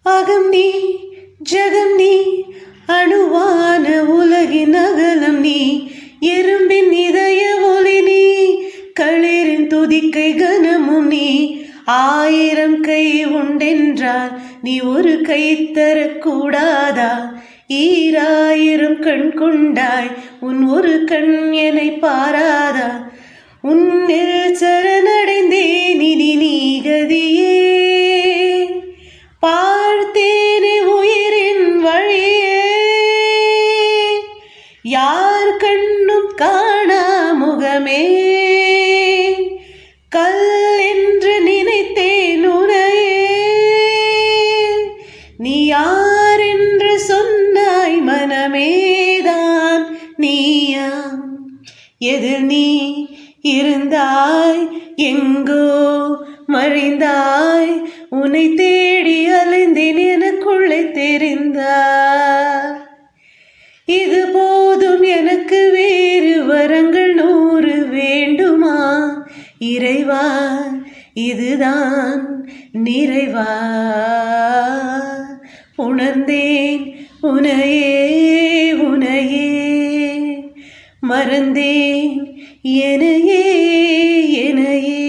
அகம் நீ ஜகம் நீ அணுவான உலகின் அகலம் நீ எறும்பின் இதய ஒளி நீ களிரின் துதிக்கை கனமும் நீ ஆயிரம் கை உண்டென்றால் நீ ஒரு கை தரக்கூடாதா ஈராயிரம் கண் கொண்டாய் உன் ஒரு கண் என்னை பாராதா உன்னில் சரணடைந்தேன் இனி நீ கதியே பார்த்தேனே உயிரின் வழியே யார் கண்ணும் காணா முகமே கல் என்று நினைத்தேன் உனையே நீ யார் என்று சொன்னாய் மனமேதான் நீயா எதிர் நீ இருந்தாய் எங்கோ மறைந்தாய் உன்னை தேடி அலைந்தேன் எனக்குள்ளே தெரிந்தாய் இது போதும் எனக்கு வேறு வரங்கள் 100 வேண்டுமா இறைவா இதுதான் நிறைவா உணர்ந்தேன் உனையே உனையே மறந்தேன் எனையே எனையே